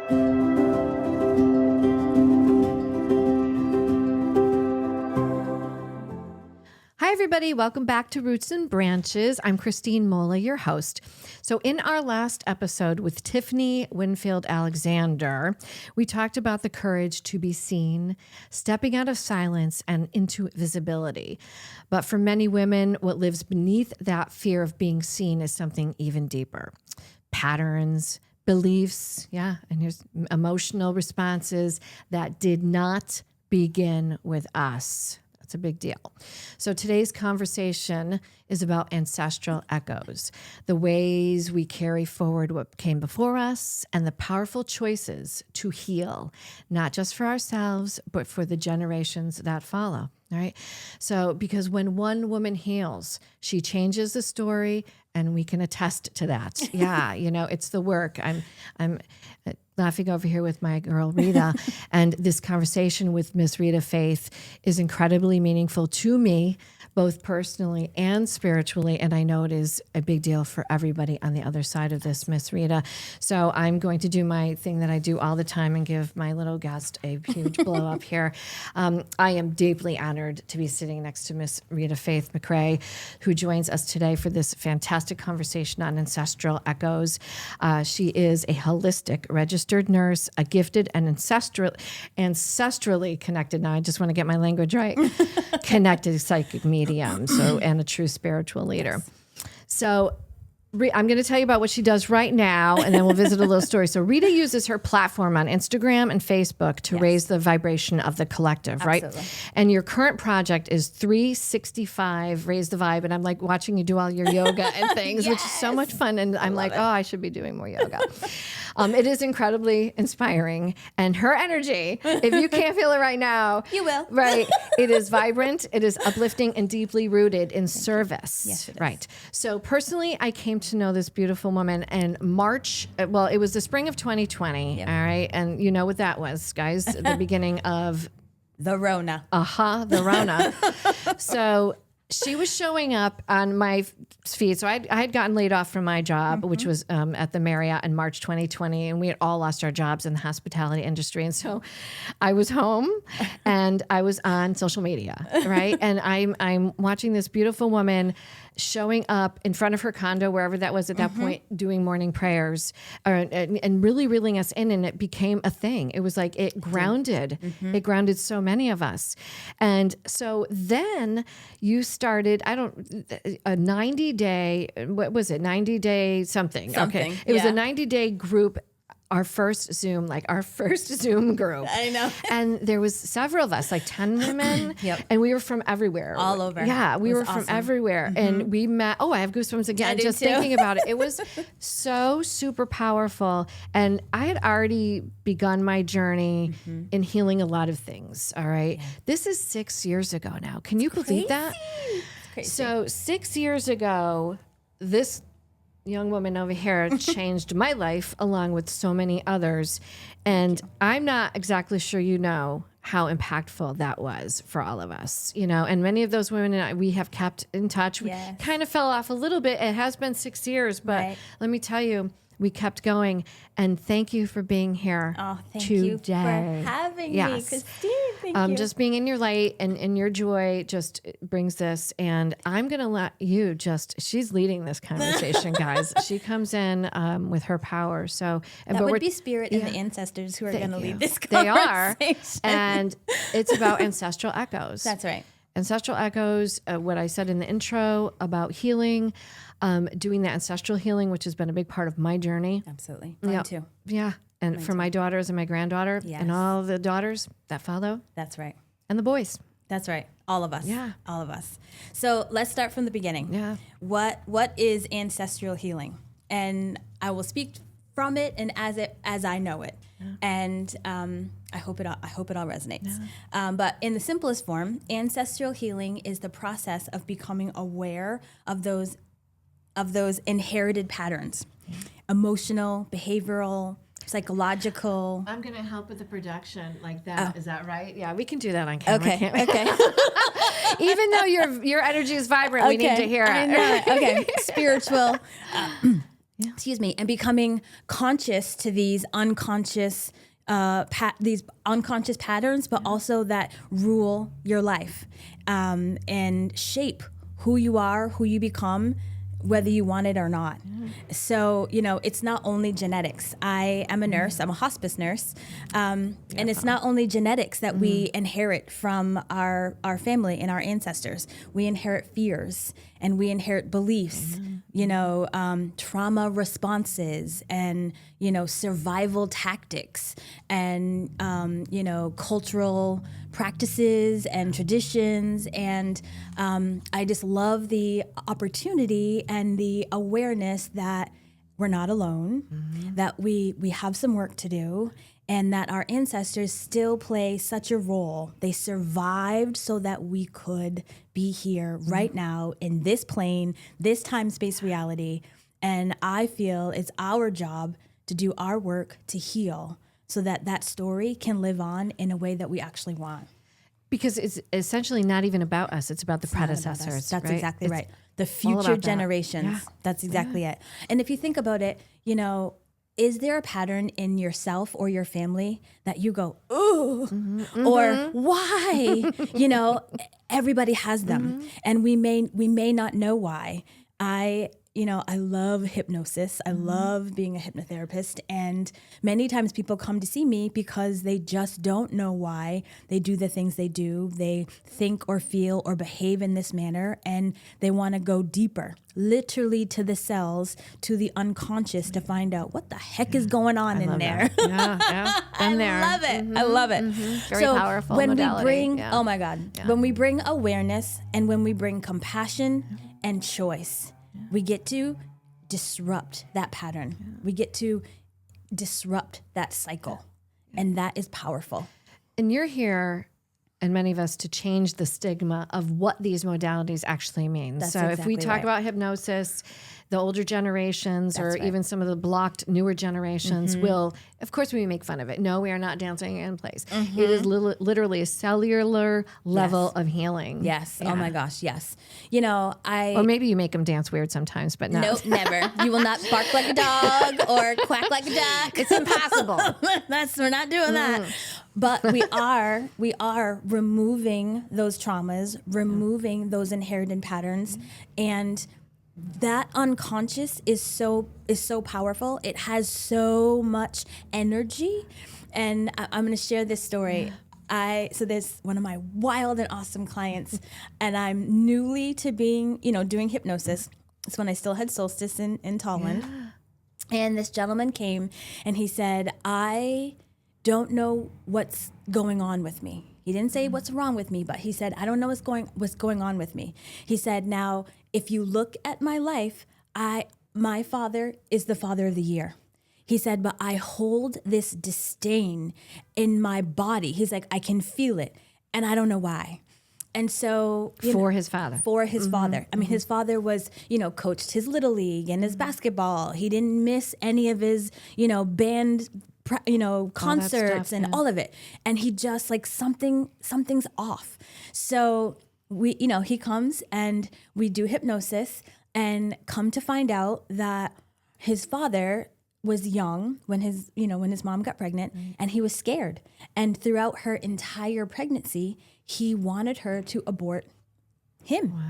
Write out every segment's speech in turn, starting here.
Hi, everybody. Welcome back to Roots and Branches. I'm Christine Mola, your host. So in our last episode with Tiffany Winfield Alexander, we talked about the courage to be seen, stepping out of silence and into visibility. But for many women, what lives beneath that fear of being seen is something even deeper. Patterns, beliefs, and here's emotional responses that did not begin with us. It's a big deal. So today's conversation is about ancestral echoes, the ways we carry forward what came before us, and the powerful choices to heal, not just for ourselves, but for the generations that follow. All right. So because when one woman heals, she changes the story, and we can attest to that. Yeah, it's the work. I'm laughing over here with my girl Rita, and this conversation with Miss RitaFaith is incredibly meaningful to me, both personally and spiritually, and I know it is a big deal for everybody on the other side of this, Miss Rita. So I'm going to do my thing that I do all the time and give my little guest a huge blow up here. I am deeply honored to be sitting next to Miss RitaFaith McRae, who joins us today for this fantastic conversation on ancestral echoes. She is a holistic registered nurse, a gifted and ancestrally connected, now I just want to get my language right, connected psychic medium, and a true spiritual leader. Yes. So I'm going to tell you about what she does right now, and then we'll visit a little story. So Rita uses her platform on Instagram and Facebook to raise the vibration of the collective, Absolutely. Right? And your current project is 365 Raise the Vibe, and I'm like watching you do all your yoga and things, which is so much fun. And I'm like, I should be doing more yoga. It is incredibly inspiring, and her energy, if you can't feel it right now, you will. Right? It is vibrant, it is uplifting, and deeply rooted in service. Yes, it is. Right. So personally, I came to know this beautiful woman in March. Well, it was the spring of 2020. Yep. All right. And you know what that was, guys? The beginning of the Rona. The Rona. So she was showing up on my feed. So I had gotten laid off from my job, which was at the Marriott in March 2020. And we had all lost our jobs in the hospitality industry. And so I was home and I was on social media, right? And I'm watching this beautiful woman showing up in front of her condo, wherever that was at that point, doing morning prayers and really reeling us in. And it became a thing. It was like it grounded. It grounded so many of us. And so then you started, a 90-day, what was it? 90-day something. Okay. It was a 90-day group. Our first Zoom group. I know. And there was several of us, like 10 women. Yep. And we were from everywhere. All over. Yeah, we were awesome. from everywhere. And we met, I have goosebumps again just too. thinking about it. It was so super powerful. And I had already begun my journey in healing a lot of things, all right? Yeah. This is 6 years ago now. Can you believe that? Crazy. So 6 years ago, this young woman over here changed my life along with so many others. And I'm not exactly sure how impactful that was for all of us, and many of those women and I, we have kept in touch. Yes. We kind of fell off a little bit. It has been 6 years, but let me tell you, we kept going. And thank you for being here thank today. you for having me, Christine. Thank you. Just being in your light and in your joy just brings this. And I'm going to let you she's leading this conversation, guys. She comes in with her power. So that would be spirit and the ancestors who are going to lead this conversation. They are. And it's about ancestral echoes. That's right. Ancestral echoes, what I said in the intro about healing, doing the ancestral healing, which has been a big part of my journey. Absolutely. Mine too. Yeah. And for my daughters and my granddaughter and all the daughters that follow. That's right. And the boys. That's right. All of us. Yeah. All of us. So let's start from the beginning. Yeah. What is ancestral healing? And I will speak from it and as I know it. Yeah. And I hope it all resonates. Yeah. But in the simplest form, ancestral healing is the process of becoming aware of those inherited patterns, emotional, behavioral, psychological. I'm going to help with the production like that. Is that right? Yeah, we can do that on camera. Okay. Even though your energy is vibrant, we need to hear it. I know. Okay. Spiritual. excuse me, and becoming conscious to these unconscious patterns, but also that rule your life and shape who you are, who you become, whether you want it or not. So, it's not only genetics. I am a nurse. I'm a hospice nurse. And it's not only genetics that we inherit from our family and our ancestors. We inherit fears and we inherit beliefs, trauma responses and, survival tactics and, cultural practices and traditions. And I just love the opportunity and the awareness that we're not alone, that we have some work to do, and that our ancestors still play such a role. They survived so that we could be here right now in this plane, this time-space reality. And I feel it's our job to do our work to heal so that that story can live on in a way that we actually want. Because it's essentially not even about us. It's about the predecessors. That's right? exactly right. The future generations. Yeah. That's exactly it. And if you think about it, is there a pattern in yourself or your family that you go, ooh, or why? Everybody has them. And we may not know why. I love hypnosis. I love being a hypnotherapist. And many times people come to see me because they just don't know why they do the things they do. They think or feel or behave in this manner, and they want to go deeper, literally to the cells, to the unconscious, to find out what the heck is going on in there. Been there. I love it. I love it. Very powerful when modality. we bring, oh my God, when we bring awareness and when we bring compassion and choice, we get to disrupt that pattern. We get to disrupt that cycle. And that is powerful. And you're here, and many of us, to change the stigma of what these modalities actually mean. That's so if exactly we talk right. about hypnosis, the older generations or even some of the blocked newer generations will, of course, we make fun of it. No, we are not dancing in place. It is literally a cellular level of healing. Yes. Yeah. Oh my gosh. Yes. Or maybe you make them dance weird sometimes, but no. Nope, never. You will not bark like a dog or quack like a duck. It's impossible. We're not doing that. But we are removing those traumas, removing those inherited patterns, and that unconscious is so powerful. It has so much energy. And I'm going to share this story. So there's one of my wild and awesome clients, and I'm newly to being, doing hypnosis. It's when I still had solstice in Tallinn. Yeah. And this gentleman came and he said, I don't know what's going on with me. He didn't say what's wrong with me, but he said, I don't know what's going on with me. He said, now, if you look at my life, my father is the father of the year. He said, but I hold this disdain in my body. He's like, I can feel it, and I don't know why. And so for his father. I mean, his father was, coached his little league and his basketball. He didn't miss any of his, band concerts and all of it. And he just like something's off. So he comes and we do hypnosis, and come to find out that his father was young when his mom got pregnant, and he was scared. And throughout her entire pregnancy, he wanted her to abort him. Wow.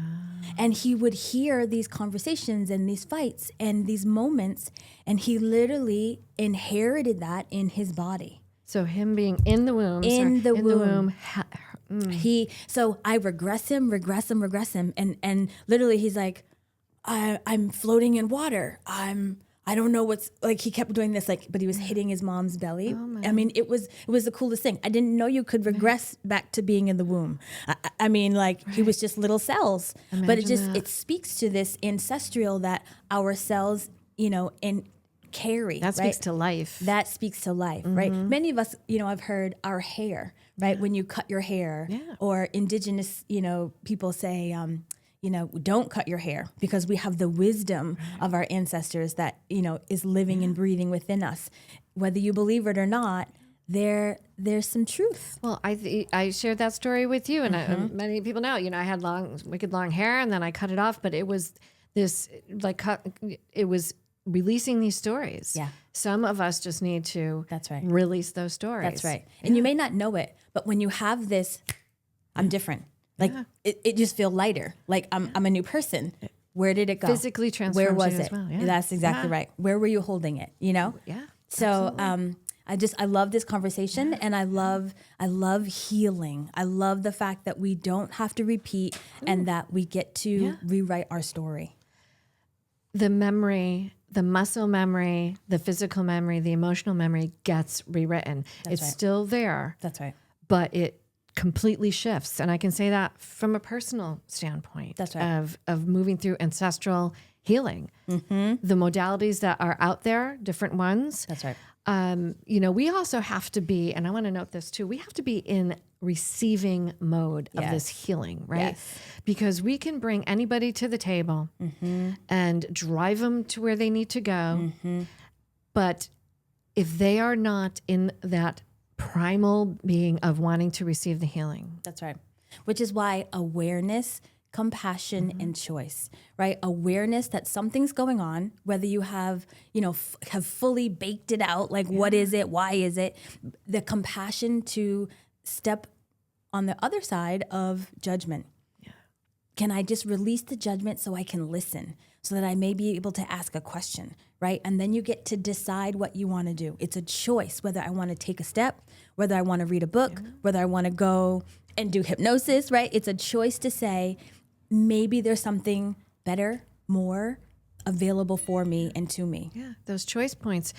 And he would hear these conversations and these fights and these moments, and he literally inherited that in his body. So him being in the womb. So I regress him, and literally he's like, I'm floating in water. I don't know what's, like, he kept doing this, like, but he was hitting his mom's belly. Oh, I mean, it was the coolest thing. I didn't know you could regress back to being in the womb. I mean, like, he was just little cells. Imagine but it speaks to this ancestral that our cells, carry. That speaks to life. That speaks to life, right? Many of us, I've heard our hair, right? When you cut your hair, or indigenous, people say, don't cut your hair, because we have the wisdom of our ancestors that, is living and breathing within us. Whether you believe it or not, there's some truth. Well, I shared that story with you, and many people know, I had wicked long hair, and then I cut it off, but it was this, like, it was releasing these stories. Yeah. Some of us just need to That's right. release those stories. That's right. And you may not know it, but when you have this, I'm different. Like it just feel lighter. Like I'm a new person. Where did it go? Physically transforms Where was you it? as well. Yeah. That's exactly right. Where were you holding it? You know? Yeah. So I love this conversation, and I love healing. I love the fact that we don't have to repeat and that we get to rewrite our story. The memory, the muscle memory, the physical memory, the emotional memory gets rewritten. It's still there. That's right. But it completely shifts. And I can say that from a personal standpoint. That's right. Of moving through ancestral healing. The modalities that are out there, different ones. That's right. We also have to be, and I want to note this too, we have to be in receiving mode of this healing, right? Yes. Because we can bring anybody to the table and drive them to where they need to go. But if they are not in that primal being of wanting to receive the healing. That's right. Which is why awareness, compassion, and choice, right? Awareness that something's going on, whether you have fully baked it out, like what is it? Why is it? The compassion to step on the other side of judgment. Yeah. Can I just release the judgment so I can listen, so that I may be able to ask a question, right? And then you get to decide what you want to do. It's a choice, whether I want to take a step, whether I want to read a book, whether I want to go and do hypnosis, right? It's a choice to say, maybe there's something better, more available for me and to me. Yeah, those choice points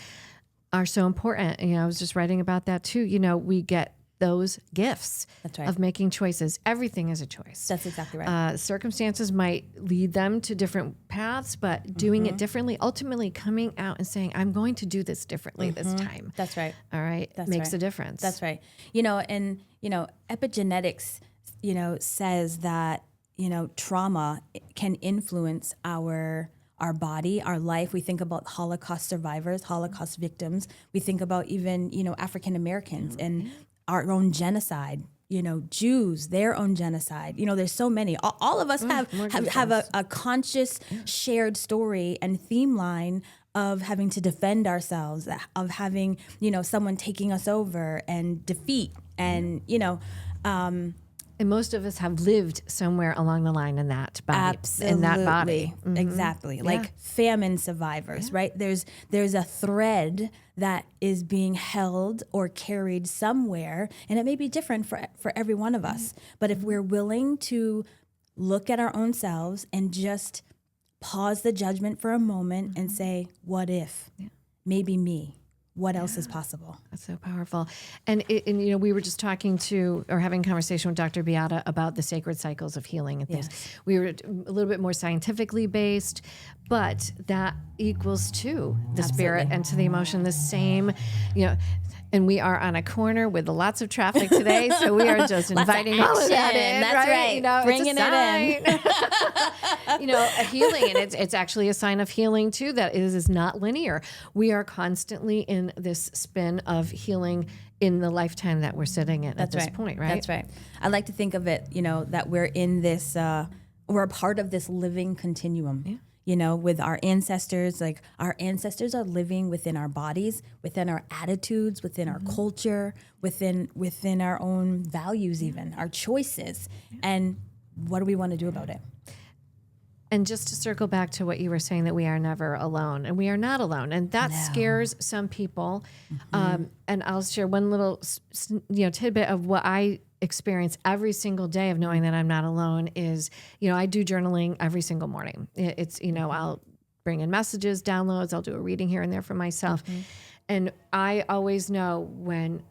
are so important. I was just writing about that too. We get those gifts of making choices. Everything is a choice. That's exactly right. Circumstances might lead them to different paths, but doing it differently, ultimately coming out and saying, I'm going to do this differently this time. That's right. All right. That's makes a difference. That's right. Epigenetics, says that, trauma can influence our body, our life. We think about Holocaust survivors, Holocaust victims. We think about even, African Americans and our own genocide, Jews, their own genocide. There's so many. All of us have a conscious shared story and theme line of having to defend ourselves, of having, someone taking us over and defeat and, and most of us have lived somewhere along the line in that body. Absolutely. In that body. Exactly. Like famine survivors, right? There's a thread that is being held or carried somewhere, and it may be different for every one of us. But if we're willing to look at our own selves and just pause the judgment for a moment and say, what if? Maybe me. What else is possible? That's so powerful. And we were just talking to, or having a conversation with Dr. Beata about the sacred cycles of healing and things. Yes. We were a little bit more scientifically based, but that equals to the spirit and to the emotion, the same, and we are on a corner with lots of traffic today, so we are just inviting all of that in. That's right. Bringing it in. A healing, and it's actually a sign of healing too, that is not linear. We are constantly in this spin of healing in the lifetime that we're sitting in at this point, right? That's right. I like to think of it, that we're in this, we're a part of this living continuum. Yeah. With our ancestors, like our ancestors are living within our bodies, within our attitudes, within our culture, within our own values, even our choices. And what do we want to do about it? And just to circle back to what you were saying, that we are never alone, and we are not alone. And that scares some people. And I'll share one little, tidbit of what I experience every single day of knowing that I'm not alone is, I do journaling every single morning. It's, I'll bring in messages, downloads, I'll do a reading here and there for myself. And I always know when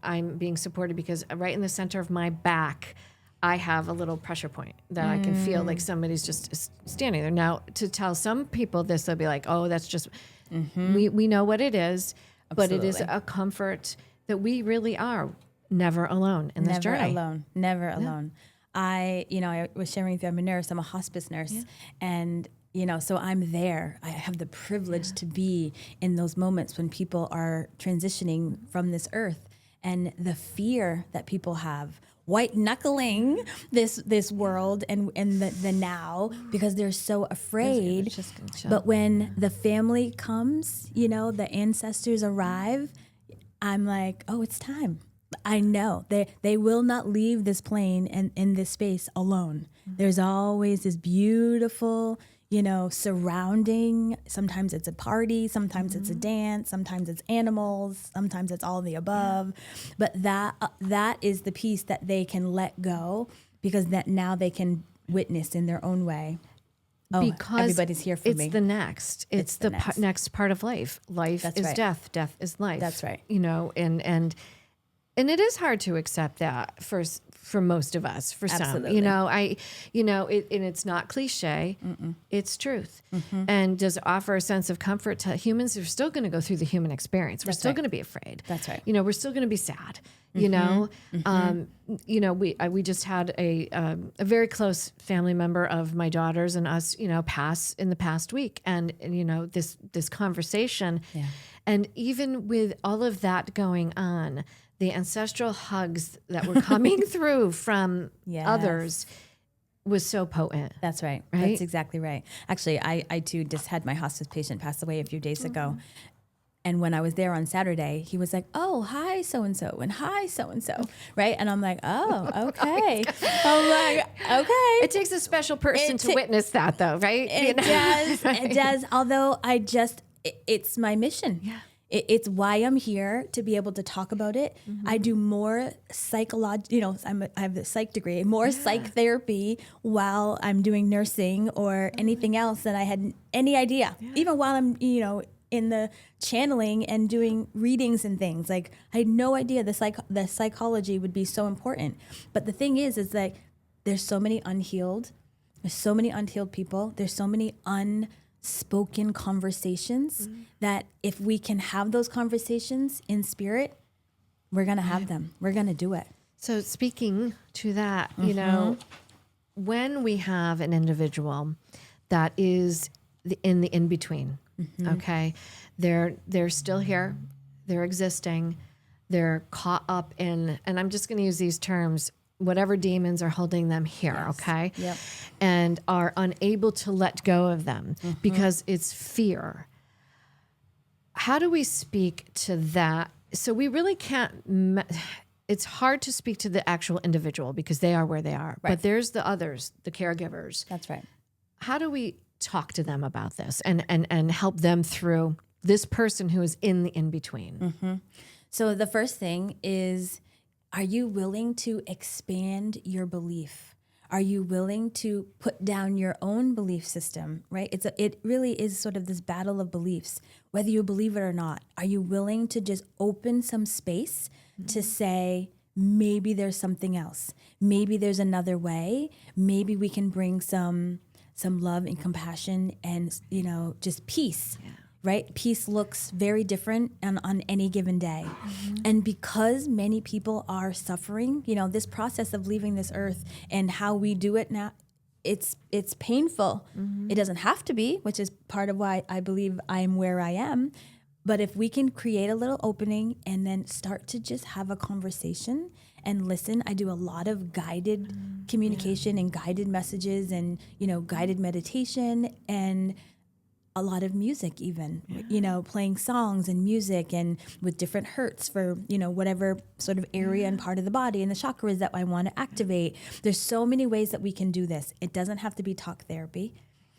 I'm being supported, because right in the center of my back, I have a little pressure point that I can feel like somebody's just standing there. Now, to tell some people this, they'll be like, oh, that's just, we know what it is, but it is a comfort that we really are never alone in this journey. Never alone. I was sharing with you, I'm a nurse, I'm a hospice nurse. And, so I'm there. I have the privilege to be in those moments when people are transitioning from this earth. And the fear that people have, white knuckling this world and the now because they're so afraid. But when the family comes, the ancestors arrive, I'm like, oh, it's time. I know they will not leave this plane and in this space alone. There's always this beautiful, surrounding. Sometimes it's a party, sometimes it's a dance, sometimes it's animals, sometimes it's all of the above. But that is the piece that they can let go because that now they can witness in their own way. Oh, because everybody's here for me. It's the next. It's the next part of life. Life That's is right. death. Death is life. That's right. And it is hard to accept that for most of us. For Absolutely. some, and it's not cliche. It's truth, and does offer a sense of comfort to humans who are still going to go through the human experience. We're still going to be afraid. That's right. We're still going to be sad. We just had a very close family member of my daughter's and us, pass in the past week, and this conversation, and even with all of that going on, the ancestral hugs that were coming through from others was so potent. That's right. That's exactly right. Actually, I too just had my hospice patient pass away a few days ago. And when I was there on Saturday, he was like, oh, hi, so-and-so, and hi, so-and-so, right? And I'm like, oh, okay. I'm like, okay. It takes a special person to witness that, though, right? It does. Right. It does. Although it's my mission. Yeah. It's why I'm here, to be able to talk about it. I do more psychological, I have the psych degree, more psych therapy while I'm doing nursing or anything else that I had any idea. Yeah. Even while I'm, in the channeling and doing readings and things. Like, I had no idea the psychology would be so important. But the thing is that there's so many unhealed people. There's so many unspoken conversations that if we can have those conversations in spirit, we're going to have them. We're going to do it. So speaking to that, when we have an individual that is in the in-between, okay, they're still here, they're existing, they're caught up in, and I'm just going to use these terms, whatever demons are holding them here, okay? Yep. And are unable to let go of them because it's fear. How do we speak to that? So we really can't, it's hard to speak to the actual individual because they are where they are. Right. But there's the others, the caregivers. That's right. How do we talk to them about this and help them through this person who is in the in-between? So the first thing is, are you willing to expand your belief? Are you willing to put down your own belief system, right? It really is sort of this battle of beliefs, whether you believe it or not. Are you willing to just open some space to say, maybe there's something else. Maybe there's another way. Maybe we can bring some love and compassion and, just peace. Yeah. Right? Peace looks very different on any given day. And because many people are suffering, this process of leaving this earth and how we do it now, it's painful. It doesn't have to be, which is part of why I believe I am where I am. But if we can create a little opening and then start to just have a conversation and listen, I do a lot of guided communication and guided messages and, guided meditation and a lot of music even, playing songs and music and with different hertz for, whatever sort of area and part of the body and the chakras that I want to activate. There's so many ways that we can do this. It doesn't have to be talk therapy.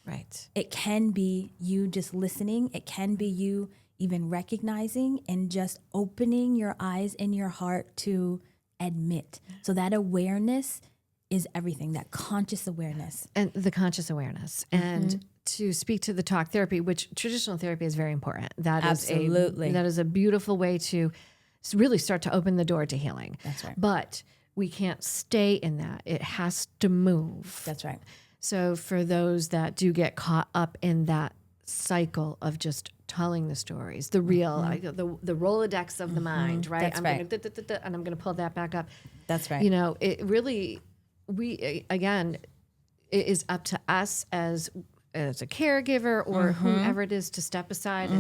Right. It can be you just listening. It can be you even recognizing and just opening your eyes and your heart to admit. So that awareness is everything, that conscious awareness. And the conscious awareness. And to speak to the talk therapy, which traditional therapy is very important. That Absolutely. That is a beautiful way to really start to open the door to healing. That's right. But we can't stay in that. It has to move. That's right. So for those that do get caught up in that cycle of just telling the stories, the real, the Rolodex of the mind, right? That's right. And I'm going to pull that back up. That's right. It really, it is up to us as a caregiver or whomever it is to step aside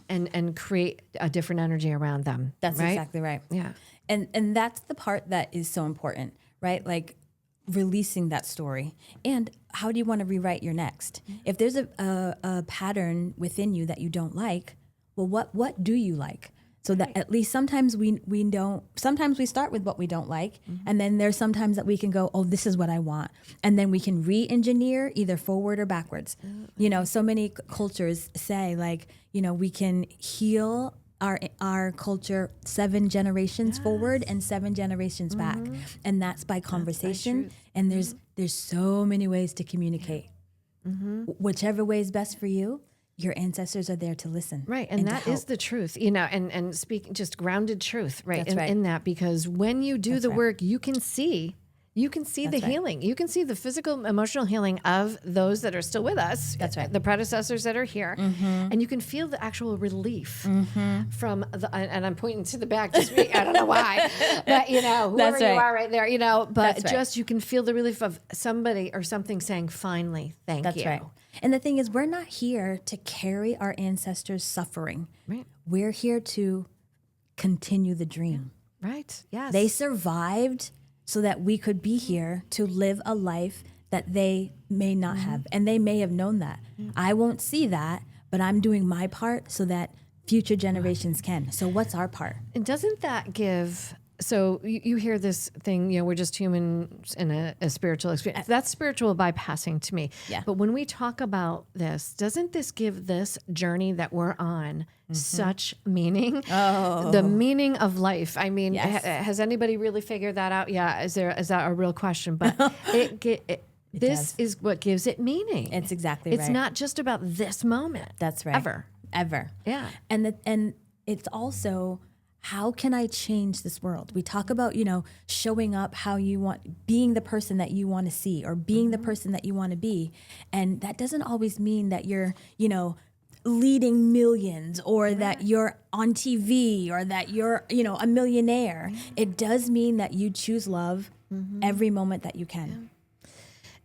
and create a different energy around them. That's right? exactly right. Yeah. And that's the part that is so important, right? Like releasing that story. And how do you want to rewrite your next? If there's a pattern within you that you don't like, well, what do you like? So that at least sometimes we start with what we don't like. And then there's sometimes that we can go, oh, this is what I want. And then we can re-engineer either forward or backwards. You know, so many cultures say like, you know, we can heal our culture 7 generations forward and 7 generations back. And that's by conversation. And there's so many ways to communicate. Whichever way is best for you, your ancestors are there to listen. Right. And that is the truth, you know, and speaking just grounded truth, right? That's right. In that, because when you do the work, you can see the healing. You can see the physical, emotional healing of those that are still with us. That's right. The predecessors that are here. And you can feel the actual relief from and I'm pointing to the back this week. I don't know why, but you know, whoever you are right there, you know, but just you can feel the relief of somebody or something saying, finally, thank you. That's right. And the thing is, we're not here to carry our ancestors' suffering. Right. We're here to continue the dream. Right. Yes. They survived so that we could be here to live a life that they may not have. And they may have known that. I won't see that, but I'm doing my part so that future generations can. So what's our part? And doesn't that give... So you hear this thing, you know, we're just humans in a spiritual experience. That's spiritual bypassing to me. Yeah. But when we talk about this, doesn't this give this journey that we're on such meaning? Oh. The meaning of life. I mean, Yes. has anybody really figured that out? Yeah. Is that a real question? But this is what gives it meaning. It's exactly right. It's not just about this moment. That's right. Ever. Yeah. And it's also, how can I change this world? We talk about, you know, showing up how you want, being the person that you want to see or being the person that you want to be. And that doesn't always mean that you're, you know, leading millions or that you're on TV or that you're, you know, a millionaire. It does mean that you choose love every moment that you can.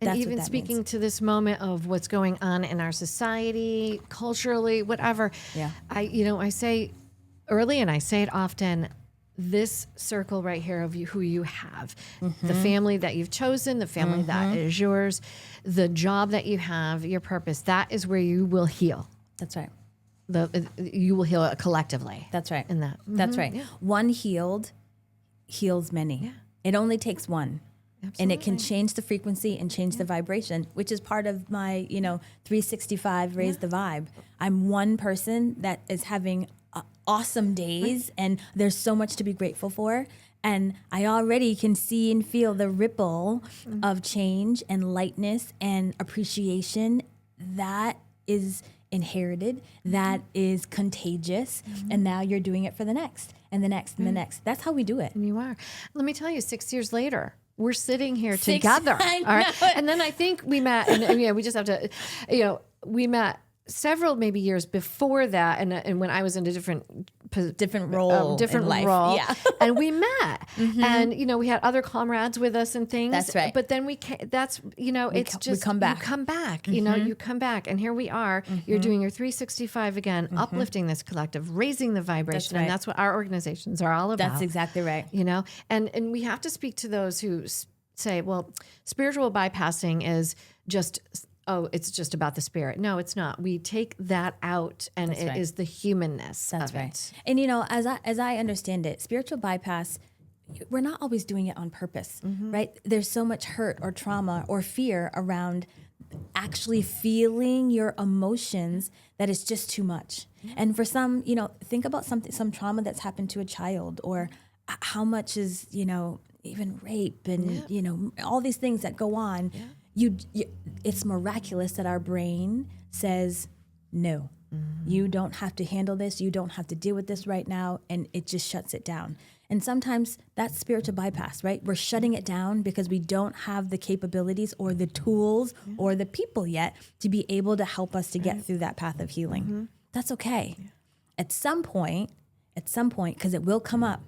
And That's even speaking to this moment of what's going on in our society, culturally, whatever. Yeah. I say early and I say it often, this circle right here of who you have, the family that you've chosen, the family that is yours, the job that you have, your purpose, that is where you will heal. That's right. You will heal collectively. That's right. In that. That's right. Yeah. One healed heals many. Yeah. It only takes one. Absolutely. And it can change the frequency and change the vibration, which is part of my, 365 raise the vibe. I'm one person that is having awesome days and there's so much to be grateful for. And I already can see and feel the ripple of change and lightness and appreciation that is inherited, that is contagious. And now you're doing it for the next and the next and the next. That's how we do it. And you are. Let me tell you, 6 years later, we're sitting here together. All right. And then I think we met, and we just have to, we met several maybe years before that, and when I was in a different role, Yeah. and we met, and we had other comrades with us and things. That's right. But then we come back. You come back. You come back, and here we are. You're doing your 365 again, uplifting this collective, raising the vibration, that's right. and that's what our organizations are all about. That's exactly right. And we have to speak to those who say, well, spiritual bypassing is just. Oh, it's just about the spirit. No, it's not. We take that out, and that's it is the humanness. That's of right. it. And as I understand it, spiritual bypass, we're not always doing it on purpose, right? There's so much hurt or trauma or fear around actually feeling your emotions that it's just too much. And for some, think about some trauma that's happened to a child, or how much is even rape and all these things that go on. It's miraculous that our brain says, no, you don't have to handle this. You don't have to deal with this right now. And it just shuts it down. And sometimes that's spiritual bypass, right? We're shutting it down because we don't have the capabilities or the tools or the people yet to be able to help us to get through that path of healing. That's okay. At some point, because it will come up,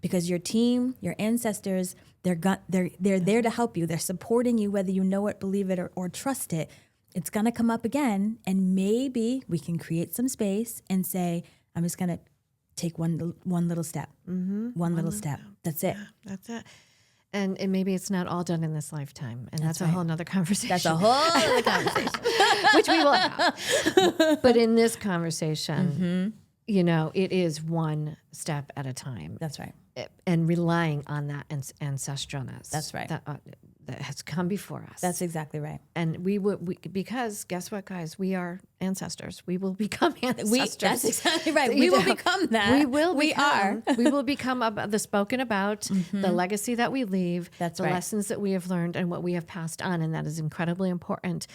because your team, your ancestors, they're there to help you. They're supporting you, whether you know it, believe it, or trust it. It's going to come up again, and maybe we can create some space and say, I'm just going to take one little step, one little step. That's it. That's it. And maybe it's not all done in this lifetime. And that's a whole nother conversation. That's a whole other conversation. Which we will have. But in this conversation, you know, it is one step at a time. That's right. And relying on that ancestralness. That's right. That has come before us. That's exactly right. And because guess what, guys? We are ancestors. We will become ancestors. That's exactly right. We will become that. We will become the spoken about, the legacy that we leave, the lessons that we have learned, and what we have passed on. And that is incredibly important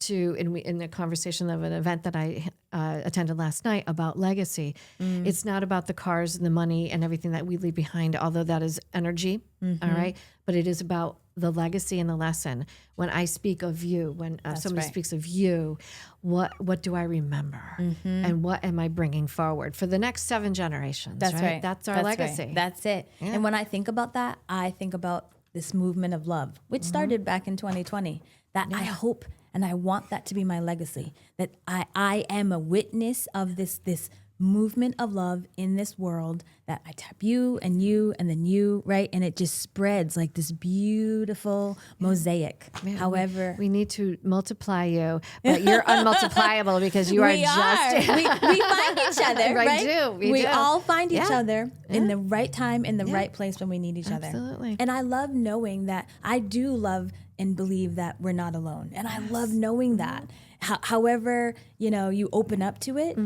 in the conversation of an event that I attended last night about legacy. It's not about the cars and the money and everything that we leave behind, although that is energy, all right? But it is about the legacy and the lesson. When I speak of you, when somebody speaks of you, what do I remember? And what am I bringing forward for the next 7 generations? That's right. That's our legacy. Right. That's it. Yeah. And when I think about that, I think about this movement of love, which started back in 2020, that I hope and I want that to be my legacy, that I am a witness of this movement of love in this world, that I tap you and then you, right? And it just spreads like this beautiful mosaic. Man, however, we need to multiply you, but you're unmultipliable because you we find each other, right? We do. All find each other in the right time, in the right place when we need each other. Absolutely. And I love knowing that. I do love and believe that we're not alone. And I love knowing that. However, you open up to it,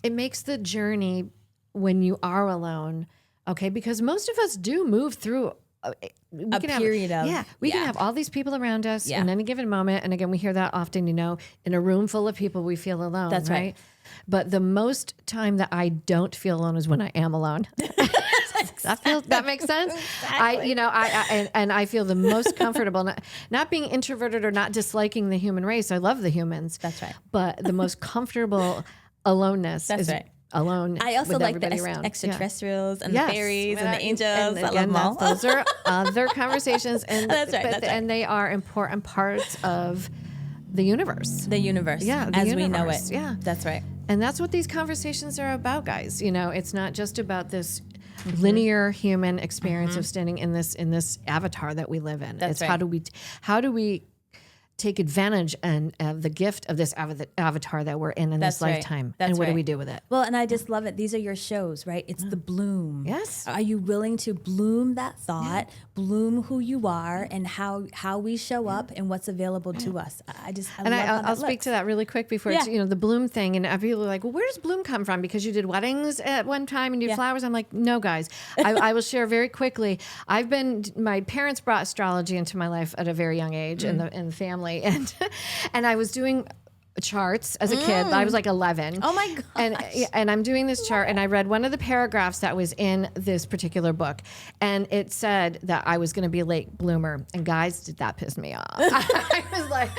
it makes the journey when you are alone, okay? Because most of us do move through a period of... We can have all these people around us in any given moment. And again, we hear that often, in a room full of people, we feel alone. That's right. But the most time that I don't feel alone is when I am alone. That makes sense. Exactly. I feel the most comfortable, not being introverted or not disliking the human race. I love the humans. That's right. But the most comfortable aloneness is alone. I also with like the around. Extraterrestrials and the fairies and the angels. And I love them all. Those are other conversations, and that's right. And they are important parts of the universe. The universe, as we know it. Yeah, that's right. And that's what these conversations are about, guys. It's not just about this linear human experience of standing in this avatar that we live in. That's right. How do we take advantage of the gift of this avatar that we're in this lifetime? And what do we do with it? Well, and I just love it. These are your shows, right? It's the bloom. Yes. Are you willing to bloom that thought, bloom who you are, and how we show up and what's available to us? I'll speak to that really quick before it's, the bloom thing. And people are like, well, where does bloom come from? Because you did weddings at one time and you did flowers. I'm like, no, guys. I will share very quickly. My parents brought astrology into my life at a very young age in the family. And I was doing charts as a kid. I was like 11. Oh my god! And I'm doing this chart, and I read one of the paragraphs that was in this particular book, and it said that I was going to be a late bloomer. And guys, did that piss me off? I was like,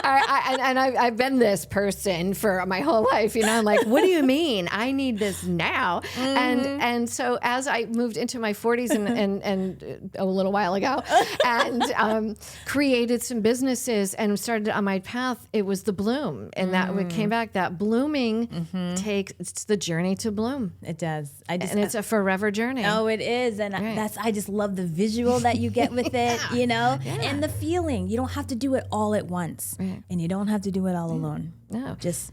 I've been this person for my whole life. I'm like, what do you mean? I need this now. And so as I moved into my 40s and a little while ago, and created some businesses and started on my path, it was the bloom. And that came back, that blooming it's the journey to bloom. It does. And it's a forever journey. Oh, it is. And I just love the visual that you get with it, and the feeling. You don't have to do it all at once. Right. And you don't have to do it all alone. No. Just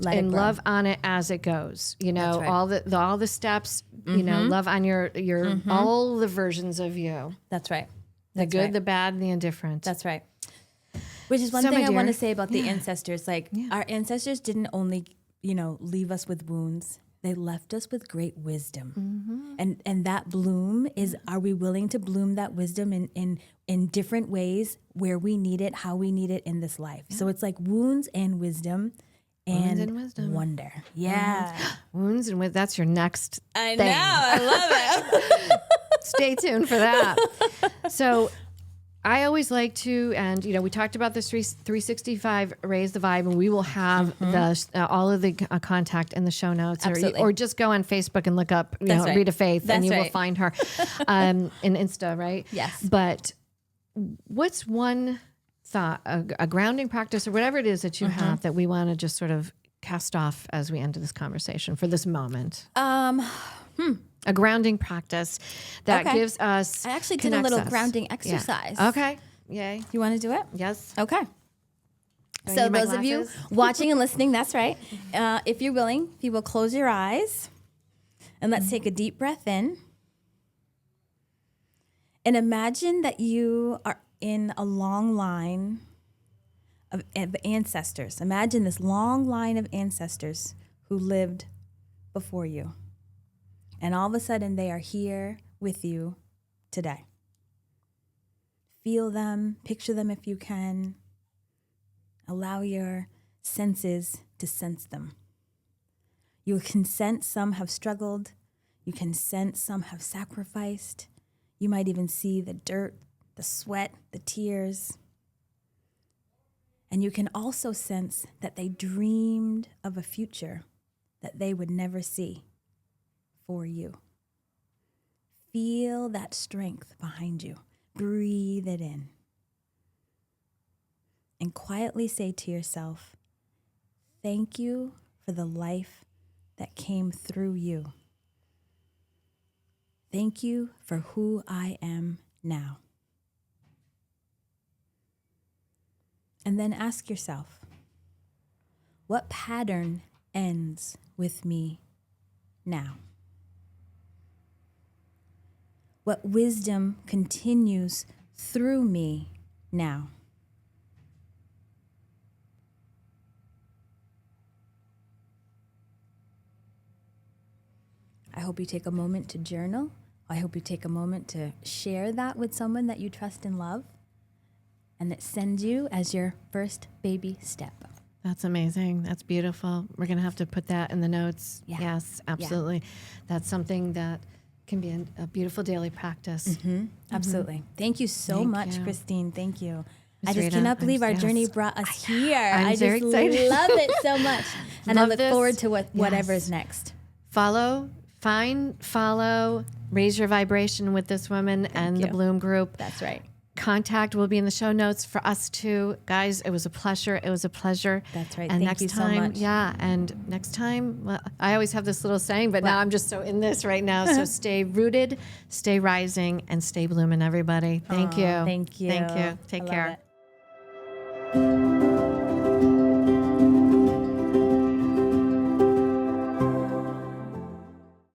love on it as it goes. Right. all the steps, love on your all the versions of you. That's right. The good, the bad, and the indifferent. That's right. Which is one thing I want to say about the ancestors. Our ancestors didn't only, leave us with wounds. They left us with great wisdom. And that bloom is, are we willing to bloom that wisdom in different ways where we need it, how we need it in this life? Yeah. So it's like wounds and wisdom. And wonder. Yeah. Wounds and wisdom. That's your next thing. I know. I love it. Stay tuned for that. So I always like to, and we talked about this 365 Raise the Vibe, and we will have all of the contact in the show notes, or just go on Facebook and look up RitaFaith, and you will find her in Insta, right? Yes. But what's one thought, a grounding practice, or whatever it is that you have that we want to just sort of cast off as we end this conversation for this moment? a grounding practice that Okay. gives us. I actually did a connects little us. grounding exercise. Yeah. Okay. Yay. You want to do it? Yes. Okay. Do I So need my those of you glasses? watching and listening, that's right. If you're willing, if you will close your eyes and let's take a deep breath in. And imagine that you are in a long line of ancestors. Imagine this long line of ancestors who lived before you. And all of a sudden they are here with you today. Feel them, picture them if you can. Allow your senses to sense them. You can sense some have struggled. You can sense some have sacrificed. You might even see the dirt, the sweat, the tears. And you can also sense that they dreamed of a future that they would never see for you. Feel that strength behind you. Breathe it in. And quietly say to yourself, thank you for the life that came through you. Thank you for who I am now. And then ask yourself, what pattern ends with me now? What wisdom continues through me now? I hope you take a moment to journal. I hope you take a moment to share that with someone that you trust and love and that sends you as your first baby step. That's amazing. That's beautiful. We're going to have to put that in the notes. Yeah. Yes, absolutely. Yeah. That's something that can be a beautiful daily practice. Mm-hmm. Absolutely. Thank you so much, Christine. Thank you. I just cannot believe our journey brought us here. I very just excited. love it so much. And I look forward to whatever's next. Follow, raise your vibration with this woman and the Bloom Group. That's right. Contact will be in the show notes for us too. Guys, it was a pleasure. It was a pleasure. That's right. And Thank you time, so much. Yeah. And next time, well, I always have this little saying, but now I'm just so in this right now. So stay rooted, stay rising, and stay blooming, everybody. Thank you. Thank you. Thank you. Take care. It.